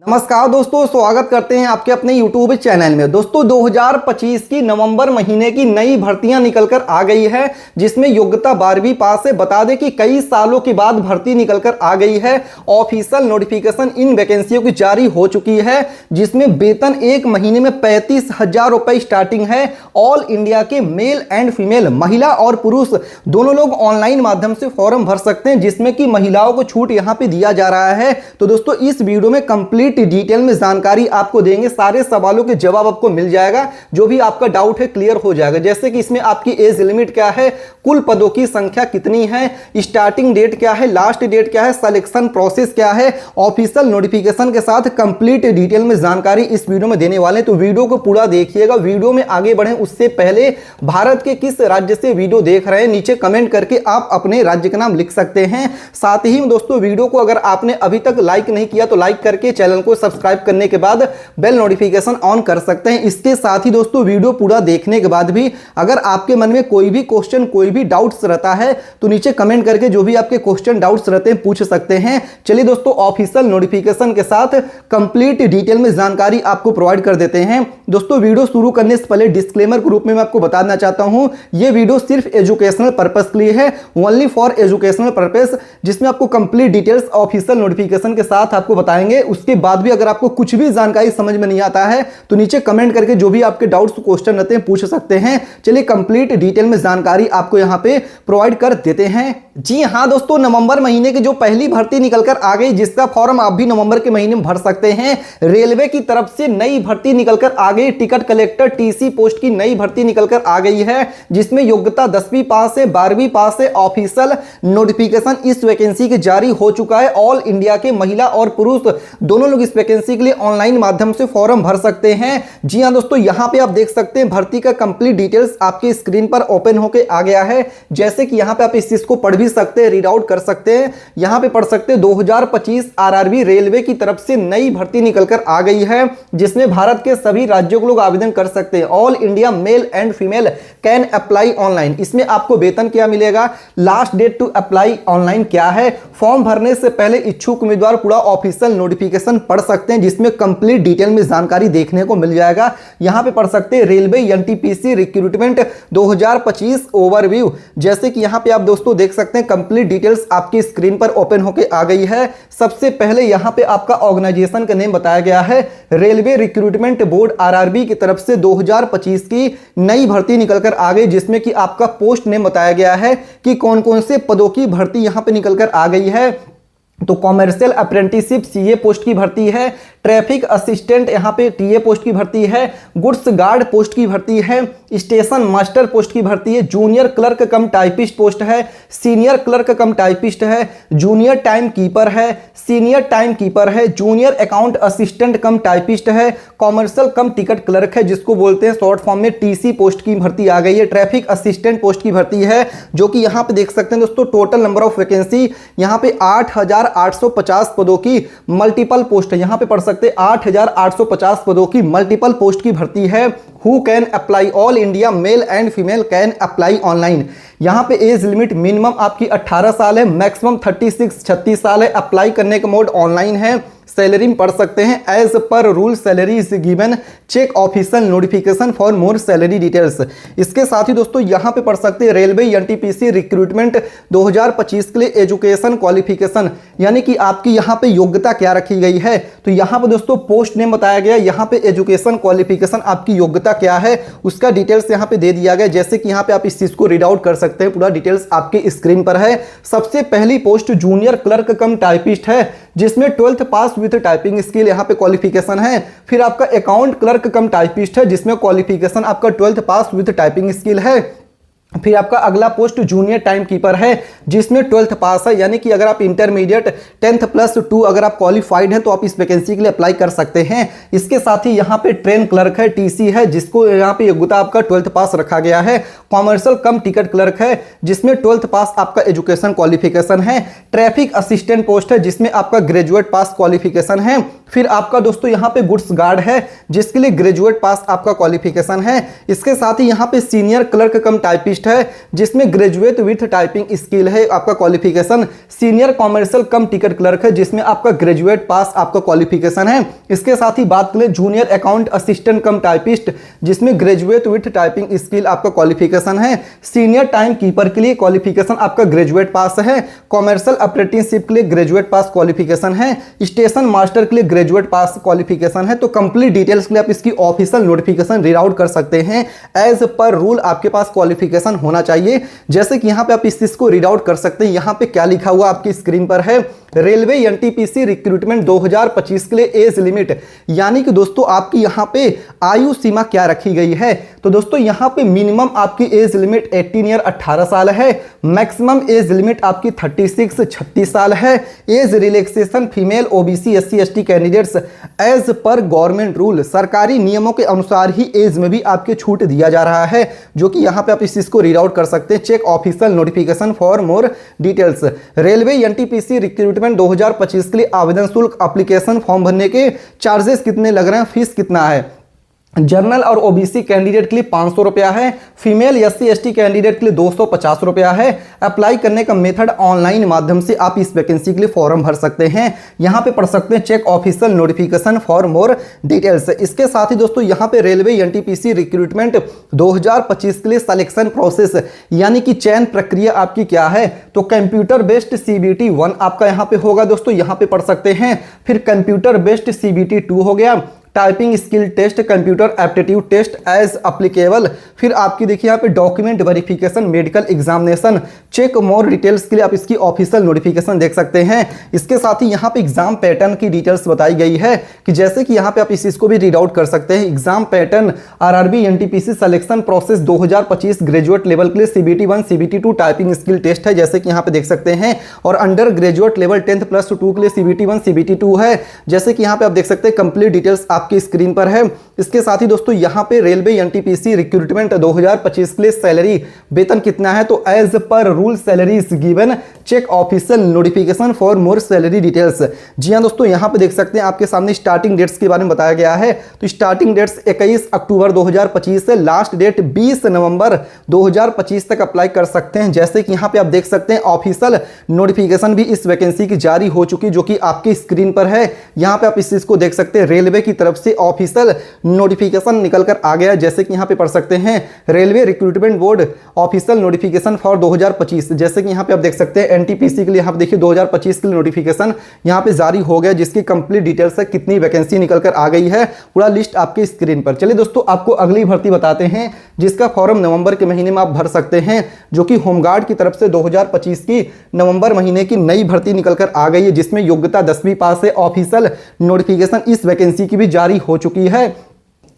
नमस्कार दोस्तों, स्वागत करते हैं आपके अपने YouTube चैनल में। दोस्तों 2025 की नवंबर महीने की नई भर्तियां निकलकर आ गई है, जिसमें योग्यता 12वीं पास है। बता दें कि कई सालों के बाद भर्ती निकलकर आ गई है। ऑफिशियल नोटिफिकेशन इन वैकेंसियों की जारी हो चुकी है, जिसमें वेतन एक महीने में 35,000 रुपए स्टार्टिंग है। ऑल इंडिया के मेल एंड फीमेल, महिला और पुरुष दोनों लोग ऑनलाइन माध्यम से फॉर्म भर सकते हैं, जिसमें कि महिलाओं को छूट यहां पर दिया जा रहा है। तो दोस्तों इस वीडियो में कंप्लीट डिटेल में जानकारी आपको देंगे, सारे सवालों के जवाब आपको मिल जाएगा, जो भी आपका डाउट है क्लियर हो जाएगा। जैसे कि इसमें आपकी एज लिमिट क्या है, कुल पदों की संख्या कितनी है, स्टार्टिंग डेट क्या है, लास्ट डेट क्या है, सिलेक्शन प्रोसेस क्या है, ऑफिशियल नोटिफिकेशन के साथ कंप्लीट डिटेल में जानकारी इस वीडियो में देने वाले हैं। तो वीडियो को पूरा देखिएगा। वीडियो में आगे बढ़े उससे पहले भारत के किस राज्य से वीडियो देख रहे हैं, नीचे कमेंट करके आप अपने राज्य का नाम लिख सकते हैं। साथ ही दोस्तों वीडियो को अगर आपने अभी तक लाइक नहीं किया तो लाइक करके चैनल को सब्सक्राइब करने के बाद बेल नोटिफिकेशन ऑन कर सकते हैं। इसके साथ ही दोस्तों वीडियो पूरा देखने के बाद भी अगर आपके मन में कोई भी क्वेश्चन, कोई भी डाउट्स रहता है तो नीचे कमेंट करके जो भी आपके क्वेश्चन डाउट्स रहते हैं पूछ सकते हैं। चलिए दोस्तों ऑफिशियल नोटिफिकेशन के साथ कंप्लीट डिटेल में जानकारी आपको प्रोवाइड कर देते हैं। दोस्तों वीडियो शुरू करने से पहले डिस्क्लेमर के रूप में मैं आपको बताना चाहता हूं, यह वीडियो सिर्फ एजुकेशनल पर्पस के लिए है, ओनली फॉर एजुकेशनल पर्पस, जिसमें आपको कंप्लीट डिटेल्स ऑफिशियल नोटिफिकेशन के साथ आपको बताएंगे। उसके बाद भी अगर आपको कुछ भी जानकारी समझ में नहीं आता है तो नीचे कमेंट करके जो भी आपके डाउट्स क्वेश्चन रहते हैं पूछ सकते हैं। चलिए कंप्लीट डिटेल में जानकारी आपको यहां पे प्रोवाइड कर देते हैं। जी हां दोस्तों, नवंबर महीने की जो पहली भर्ती निकलकर आ गई, जिसका फॉर्म आप भी नवंबर के महीने में भर सकते हैं। रेलवे की तरफ से नई भर्ती निकलकर आ गई, टिकट कलेक्टर टीसी पोस्ट की नई भर्ती निकलकर आ गई है, जिसमें योग्यता 10वीं पास है, 12वीं पास है। ऑफिशियल नोटिफिकेशन इस वैकेंसी के जारी हो चुका है। ऑल इंडिया के महिला और पुरुष दोनों लोग इस वैकेंसी के लिए ऑनलाइन माध्यम से फॉर्म भर सकते हैं। जी हां दोस्तों, यहां पे आप देख सकते हैं भर्ती का कंप्लीट डिटेल्स आपके स्क्रीन पर ओपन होके आ गया है। जैसे कि यहां पे आप इस चीज को पढ़ भी सकते हैं, रीड आउट कर सकते हैं। यहां पे पढ़ सकते हैं 2025 आरआरबी रेलवे की तरफ से नई भर्ती निकलकर आ गई है, जिसमें भारत के सभी राज्यों के लोग आवेदन कर सकते हैं। All India male and female can apply online. इसमें आपको वेतन क्या मिलेगा, last date to apply online क्या है, फॉर्म भरने से पहले इच्छुक उम्मीदवार पूरा ऑफिशियल नोटिफिकेशन पढ़ सकते हैं, जिसमें कंप्लीट डिटेल में जानकारी देखने को मिल जाएगा। यहां पे पढ़ सकते हैं रेलवे एनटीपीसी रिक्रूटमेंट 2025 ओवरव्यू। जैसे कि यहां पे आप दोस्तों देख सकते हैं कंप्लीट डिटेल्स आपकी स्क्रीन पर ओपन होके आ गई है। सबसे पहले यहां पे आपका ऑर्गेनाइजेशन का नेम बताया गया है, रेलवे रिक्रूटमेंट बोर्ड आरआरबी की तरफ से 2025 की नई भर्ती निकलकर आ गई, जिसमें कि आपका पोस्ट नेम बताया गया है कि कौन कौन से पदों की भर्ती यहां पे निकलकर आ गई है। तो कॉमर्शियल अप्रेंटिसशिप सीए पोस्ट की भर्ती है, ट्रैफिक असिस्टेंट यहां पे टीए पोस्ट की भर्ती है, गुड्स गार्ड पोस्ट की भर्ती है, स्टेशन मास्टर पोस्ट की भर्ती है, जूनियर क्लर्क कम टाइपिस्ट पोस्ट है, सीनियर क्लर्क कम टाइपिस्ट है, जूनियर टाइम कीपर है, सीनियर टाइम कीपर है, जूनियर अकाउंट असिस्टेंट कम टाइपिस्ट है, कॉमर्शियल कम टिकट क्लर्क है, जिसको बोलते हैं शॉर्ट फॉर्म में टीसी पोस्ट की भर्ती आ गई है, ट्रैफिक असिस्टेंट पोस्ट की भर्ती है, जो कि यहां पे देख सकते हैं दोस्तों टोटल नंबर ऑफ वैकेंसी यहां पे 8,850 पदों की मल्टीपल पोस्ट है। यहां पे पढ़ सकते 8,850 पदों की मल्टीपल पोस्ट की भर्ती है। Who can apply, all India male and female can apply online. यहां पे एज लिमिट मिनिमम आपकी 18 साल है, मैक्सिमम 36 साल है। अप्लाई करने का मोड ऑनलाइन है। सैलरी में पढ़ सकते हैं as per rule salary is given, check official notification for more salary details. इसके साथ ही दोस्तों यहां पे पढ़ सकते हैं रेलवे एनटीपीसी रिक्रूटमेंट 2025 के लिए एजुकेशन क्वालिफिकेशन, यानी कि आपकी यहां पे योग्यता क्या रखी गई है। तो यहां पे दोस्तों पोस्ट नेम बताया गया, यहां पे एजुकेशन क्वालिफिकेशन आपकी योग्यता क्या है उसका डिटेल्स यहां पे दे दिया गया। जैसे कि यहां पे आप इस चीज को रीड आउट कर सकते हैं, पूरा डिटेल्स आपके स्क्रीन पर है। सबसे पहली पोस्ट जूनियर क्लर्क कम टाइपिस्ट है, जिसमें 12th pass with typing skill यहां पे क्वालिफिकेशन है। फिर आपका अकाउंट क्लर्क कम टाइपिस्ट है, जिसमें क्वालिफिकेशन आपका 12th pass with typing skill है। फिर आपका अगला पोस्ट जूनियर टाइम कीपर है, जिसमें 12th पास है, यानी कि अगर आप इंटरमीडिएट 10th+2 अगर आप क्वालिफाइड हैं तो आप इस वैकेंसी के लिए अप्लाई कर सकते हैं। इसके साथ ही यहाँ पे ट्रेन क्लर्क है, टीसी है, जिसको यहाँ पे योग्यता आपका 12th पास रखा गया है। कॉमर्शियल कम टिकट क्लर्क है, जिसमें 12th पास आपका एजुकेशन क्वालिफिकेशन है। ट्रैफिक असिस्टेंट पोस्ट है, जिसमें आपका ग्रेजुएट पास क्वालिफिकेशन है। फिर आपका दोस्तों यहाँ पे गुड्स गार्ड है, जिसके लिए ग्रेजुएट पास आपका क्वालिफिकेशन है। इसके साथ ही यहाँ पे सीनियर क्लर्क कम टाइपिस्ट टाइपिस्ट है, जिसमें ग्रेजुएट विथ टाइपिंग स्किल है आपका क्वालिफिकेशन। सीनियर कॉमर्शियल कम टिकट क्लर्क है, जिसमें आपका ग्रेजुएट पास आपका क्वालिफिकेशन है। इसके साथ ही बात करें जूनियर अकाउंट असिस्टेंट कम टाइपिस्ट, जिसमें ग्रेजुएट विथ टाइपिंग स्किल आपका क्वालिफिकेशन है। सीनियर टाइम कीपर के लिए क्वालिफिकेशन आपका ग्रेजुएट पास है। कॉमर्शियल अप्रेंटिसशिप के लिए ग्रेजुएट पास क्वालिफिकेशन है। स्टेशन मास्टर के लिए ग्रेजुएट पास क्वालिफिकेशन है। तो कंप्लीट डिटेल्स के लिए आप इसकी ऑफिशियल नोटिफिकेशन रीड आउट कर सकते हैं। एज पर रूल आपके पास क्वालिफिकेशन होना चाहिए। जैसे कि यहां पे आप इस चीज को रीड आउट कर सकते हैं। यहां पे क्या लिखा हुआ आपकी स्क्रीन पर है, रेलवे एनटीपीसी रिक्रूटमेंट 2025 के लिए एज लिमिट, यानी कि दोस्तों आपकी यहां पे आयु सीमा क्या रखी गई है। तो दोस्तों यहां पे मिनिमम आपकी एज लिमिट 18 ईयर 18 साल है। मैक्सिमम एज लिमिट आपकी 36 साल है। Age relaxation female OBC SC ST candidates as per government rule, सरकारी नियमों के अनुसार ही एज में भी आपके छूट दिया जा रहा है, जो कि यहां पे आप इस चीज को रीड आउट कर सकते हैं। Check official notification for more details. Railway NTPC recruitment 2025 के लिए आवेदन शुल्क, एप्लीकेशन फॉर्म भरने के चार्जेस कितने लग रहे हैं, फीस कितना है। जनरल और ओबीसी कैंडिडेट के लिए 500 रुपया है। फीमेल एससी एसटी कैंडिडेट के लिए 250 रुपया है। अप्लाई करने का मेथड ऑनलाइन माध्यम से आप इस वैकेंसी के लिए फॉर्म भर सकते हैं। यहां पे पढ़ सकते हैं check official notification for more details. इसके साथ ही दोस्तों यहां पे रेलवे एनटीपीसी रिक्रूटमेंट 2025 के लिए सिलेक्शन प्रोसेस, यानी कि चयन प्रक्रिया आपकी क्या है। तो कंप्यूटर बेस्ड CBT 1 आपका यहां पे होगा दोस्तों, यहां पे पढ़ सकते हैं। फिर कंप्यूटर बेस्ड CBT 2 हो गया। Typing skill test, computer aptitude test as applicable. फिर आपकी देखिए यहाँ पे document verification, medical examination. Check more details के लिए आप इसकी ऑफिशियल नोटिफिकेशन देख सकते हैं। इसके साथ ही यहाँ पे एग्जाम पैटर्न की डिटेल्स बताई गई है, कि जैसे कि यहाँ पे आप इस चीज को भी रीड आउट कर सकते हैं। Exam pattern RRB NTPC selection process 2025 graduate level के लिए CBT 1 CBT 2 typing skill test है, जैसे कि यहाँ पे देख सकते हैं। और अंडर ग्रेजुएट लेवल 10+2 के लिए CBT 1 CBT 2 है, जैसे कि यहाँ पे आप देख सकते हैं। कंप्लीट डिटेल्स आपकी स्क्रीन पर है। इसके साथ ही दोस्तों यहां पे रेलवे एनटीपीसी रिक्रूटमेंट 2025 के लिए सैलरी वेतन कितना है, तो as per rule salary is given. Check official notification for more salary details. जी हां दोस्तों, यहां पे देख सकते हैं आपके सामने स्टार्टिंग डेट्स के बारे में बताया गया है। तो स्टार्टिंग डेट्स 21 अक्टूबर 2025 से लास्ट डेट 20 नवंबर 2025 तक अप्लाई कर सकते हैं। जैसे कि यहां पे आप देख सकते हैं ऑफिशियल नोटिफिकेशन भी इस वैकेंसी की जारी हो चुकी, जो कि आपकी स्क्रीन पर है। यहां पे आप इस चीज को देख सकते हैं, रेलवे की तरफ से ऑफिशियल नोटिफिकेशन निकल कर आ गया। जैसे कि यहां पे पढ़ सकते हैं railway recruitment board official notification for 2025, जैसे कि यहां पे आप देख सकते हैं एनटीपीसी के लिए यहां पे देखिए 2025 के लिए नोटिफिकेशन यहां पे जारी हो गया, जिसकी कंप्लीट डिटेल्स है, कितनी वैकेंसी निकल कर आ गई है, पूरा लिस्ट आपकी स्क्रीन पर। चलिए दोस्तों, आपको अगली भर्ती बताते हैं, जिसका फॉर्म नवंबर के महीने में आप भर सकते हैं, जो कि होमगार्ड की तरफ से 2025 की नवंबर महीने की नई भर्ती निकल कर आ गई है, जिसमें योग्यता 10वीं पास है। ऑफिशियल नोटिफिकेशन इस वैकेंसी की भी जारी हो चुकी है।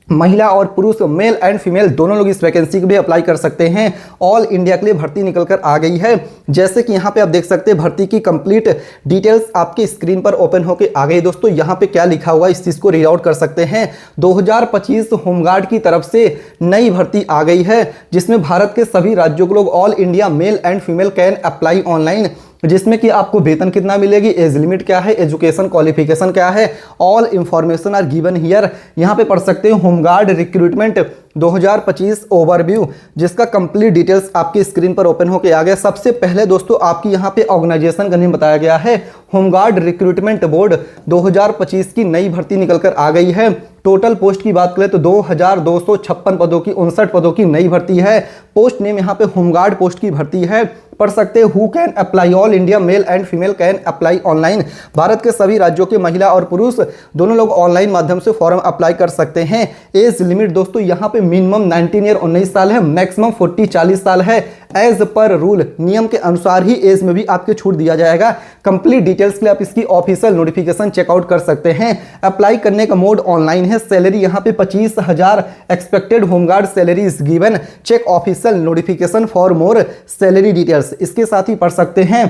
महिला और पुरुष, मेल एंड फीमेल दोनों लोग इस वैकेंसी को भी अप्लाई कर सकते हैं। ऑल इंडिया के लिए भर्ती निकल कर आ गई है। जैसे कि यहाँ पे आप देख सकते हैं भर्ती की कंप्लीट डिटेल्स आपकी स्क्रीन पर ओपन होकर आ गई। दोस्तों यहाँ पे क्या लिखा हुआ है, इस चीज को रीड आउट कर सकते हैं। 2025 होमगार्ड की तरफ से नई भर्ती आ गई है, जिसमें भारत के सभी राज्यों के लोग all India male and female can apply online, जिसमें कि आपको वेतन कितना मिलेगी, एज लिमिट क्या है, एजुकेशन क्वालिफिकेशन क्या है, all information are given here. यहां पे पढ़ सकते हैं होमगार्ड रिक्रूटमेंट 2025 ओवरव्यू, जिसका कंप्लीट डिटेल्स आपकी स्क्रीन पर ओपन होकर आ गया। सबसे पहले दोस्तों आपकी यहां पे ऑर्गेनाइजेशन का नेम बताया गया है, होमगार्ड रिक्रूटमेंट बोर्ड 2025 की नई भर्ती निकलकर आ गई है। टोटल पोस्ट की बात करें तो 2256 पदों की 59 पदों की नई भर्ती है। पोस्ट नेम यहाँ पे होमगार्ड पोस्ट की भर्ती है। पढ़ सकते हैं who can apply, all India male and female can apply online. Bharat के सभी राज्यों के महिला और पुरुष दोनों लोग ऑनलाइन माध्यम से फॉर्म अप्लाई कर सकते हैं। एज लिमिट दोस्तों यहाँ पे मिनिमम 19 ईयर 19 साल है, मैक्सिमम 40 साल है। एज पर रूल, नियम के अनुसार ही एज में भी आपके छूट दिया जाएगा। कंप्लीट डिटेल्स के लिए आप इसकी ऑफिशियल नोटिफिकेशन चेकआउट कर सकते हैं। अप्लाई करने का मोड ऑनलाइन है। सैलरी यहाँ पे 25,000 expected home guard salary is given. Check official notification for more salary details. इसके साथ ही पढ़ सकते हैं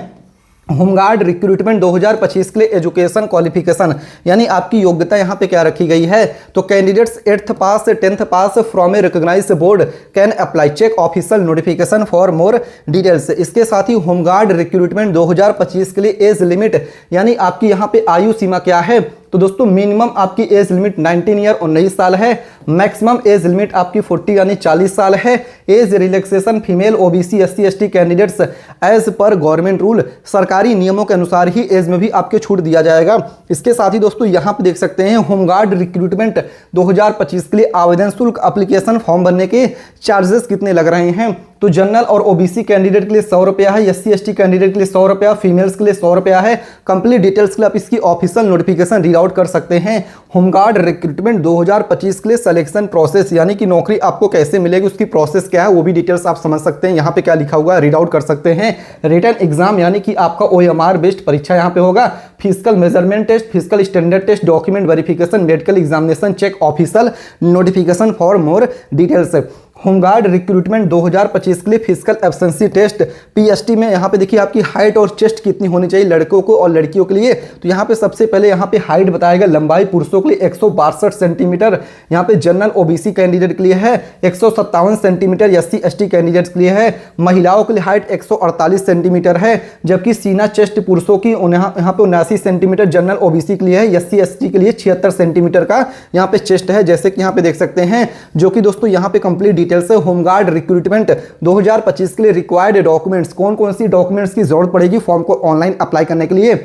होमगार्ड रिक्रूटमेंट 2025 के लिए एजुकेशन क्वालिफिकेशन, यानी आपकी योग्यता यहाँ पे क्या रखी गई है, तो कैंडिडेट्स 8th पास से 10th pass from a recognised board can apply. Check official notification for more details. इसके साथ ही होमगार्ड रिक्रूटमेंट 2025 के लिए एज लिमिट, यानी आपकी यहाँ पे आयु सीमा क्या है, तो दोस्तों मिनिमम आपकी एज लिमिट 19 ईयर 19 साल है। मैक्सिमम एज लिमिट आपकी 40 यानी 40 साल है। Age relaxation female OBC SC ST candidates as per government rule, सरकारी नियमों के अनुसार ही एज में भी आपके छूट दिया जाएगा। इसके साथ ही दोस्तों यहाँ पे देख सकते हैं होमगार्ड रिक्रूटमेंट 2025 के लिए आवेदन शुल्क, एप्लीकेशन फॉर्म भरने के चार्जेस कितने लग रहे हैं। तो जनरल और ओबीसी कैंडिडेट के लिए 100 रुपया है, एससी एसटी कैंडिडेट के लिए 100 रुपया, फीमेल्स के लिए 100 रुपया है। कंप्लीट डिटेल्स के लिए आप इसकी ऑफिशियल नोटिफिकेशन रीड आउट कर सकते हैं। होमगार्ड रिक्रूटमेंट 2025 के लिए सिलेक्शन प्रोसेस यानी कि नौकरी आपको कैसे मिलेगी, उसकी प्रोसेस क्या है, वो भी डिटेल्स आप समझ सकते हैं। यहाँ पे क्या लिखा हुआ है रीड आउट कर सकते हैं। रिटन एग्जाम यानी कि आपका OMR बेस्ड परीक्षा यहाँ पे होगा। Physical measurement test, physical standard test, document verification, medical examination check, official notification for more details. Home guard recruitment 2025 के लिए फिजिकल एब्सेंसी टेस्ट PST में यहाँ पे देखिए आपकी हाइट और चेस्ट कितनी होनी चाहिए लड़कों को और लड़कियों के लिए। तो यहाँ पे सबसे पहले यहाँ पे हाइट बताएगा, लंबाई पुरुषों के लिए 162 सेंटीमीटर, यहाँ पे जनरल OBC कैंडिडेट के लिए है 157 सेंटीमीटर, SC ST कैंडिडेट्स के लिए है। महिलाओं के लिए हाइट 148 सेंटीमीटर है, जबकि सीना चेस्ट पुरुषों की यहाँ पे 79 सेंटीमीटर, जनरल OBC के लिए है, SC ST के लिए 76 सेंटीमीटर का यहाँ पे चेस्ट है, जैसे कि यहाँ पे देख सकते हैं। जो कि दोस्तों यहाँ पे कंप्लीट डिटेल से होमगार्ड रिक्रूटमेंट 2025 के लिए रिक्वायर्ड डॉक्यूमेंट्स, कौन कौन सी डॉक्यूमेंट्स की जरूरत पड़ेगी फॉर्म को ऑनलाइन अप्लाई करने के लिए।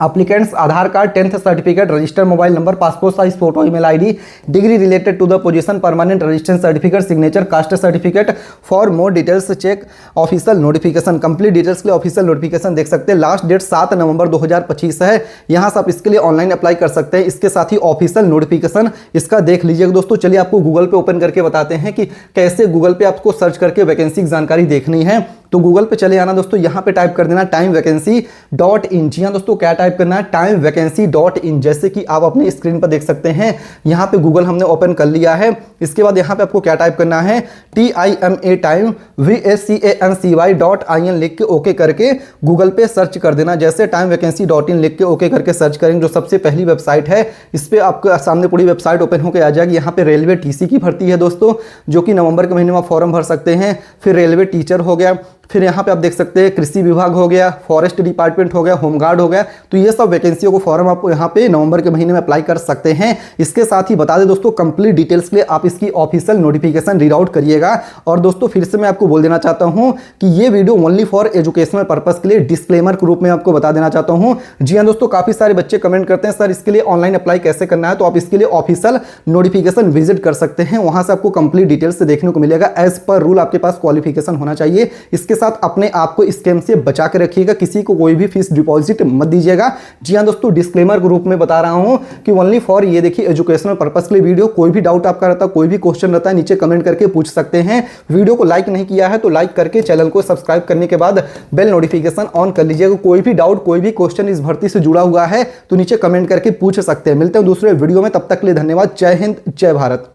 Applicants Aadhaar card, 10th certificate, registered mobile number, passport size photo, email ID, degree related to the position, permanent registration certificate, signature, caste certificate. For more details check official notification. Complete details के लिए official notification देख सकते हैं। Last date 7 नवंबर 2025 है। यहाँ से आप इसके लिए ऑनलाइन अप्लाई कर सकते हैं। इसके साथ ही ऑफिशियल नोटिफिकेशन इसका देख लीजिएगा दोस्तों। चलिए आपको गूगल पे ओपन करके बताते हैं कि कैसे गूगल पे आपको सर्च करके वैकेंसी की जानकारी देखनी है। तो गूगल पे चले आना दोस्तों, यहाँ पे टाइप कर देना timevacany.in। जी हाँ दोस्तों, क्या टाइप करना है, timevacany.in। जैसे कि आप अपनी स्क्रीन पर देख सकते हैं, यहाँ पे गूगल हमने ओपन कर लिया है। इसके बाद यहाँ पे आपको क्या टाइप करना है, timevacany.in लिख के ओके करके गूगल पे सर्च कर देना। जैसे timevacany.in लिख के ओके करके सर्च करेंगे, जो सबसे पहली वेबसाइट है, इस पर आपके सामने पूरी वेबसाइट ओपन होकर आ जाएगी। यहाँ पे रेलवे TC की भर्ती है दोस्तों, जो कि नवंबर के महीने में फॉर्म भर सकते हैं। फिर रेलवे टीचर हो गया, फिर यहाँ पे आप देख सकते हैं कृषि विभाग हो गया, फॉरेस्ट डिपार्टमेंट हो गया, होमगार्ड हो गया। तो ये सब वैकेंसियों को फॉर्म आप यहाँ पे नवंबर के महीने में अप्लाई कर सकते हैं। इसके साथ ही बता दें दोस्तों, कंप्लीट डिटेल्स के लिए आप इसकी ऑफिशियल नोटिफिकेशन रीड आउट करिएगा। और दोस्तों फिर से मैं आपको बोल देना चाहता हूँ कि ये video only for educational purpose के लिए डिस्क्लेमर के रूप में आपको बता देना चाहता हूँ। जी हाँ दोस्तों, काफी सारे बच्चे कमेंट करते हैं सर इसके लिए ऑनलाइन अप्लाई कैसे करना है। तो आप इसके लिए ऑफिशियल नोटिफिकेशन विजिट कर सकते हैं, वहां से आपको कंप्लीट डिटेल्स देखने को मिलेगा। एज पर रूल आपके पास क्वालिफिकेशन होना चाहिए। इसके साथ अपने आप को स्कैम से बचा के रखिएगा, किसी को कोई भी फीस डिपॉजिट मत दीजिएगा। जी हां दोस्तों, डिस्क्लेमर के रूप में बता रहा हूं कि ओनली फॉर ये देखिए एजुकेशनल पर्पस के लिए वीडियो। कोई भी डाउट आपका रहता है, कोई भी क्वेश्चन रहता है, नीचे कमेंट करके पूछ सकते हैं। वीडियो को लाइक नहीं किया है तो लाइक करके चैनल को सब्सक्राइब करने के बाद बेल नोटिफिकेशन ऑन कर लीजिएगा। कोई भी डाउट, कोई भी क्वेश्चन इस भर्ती से जुड़ा हुआ है तो नीचे कमेंट करके पूछ सकते हैं। मिलते हैं दूसरे वीडियो में, तब तक के लिए धन्यवाद। जय हिंद, जय भारत।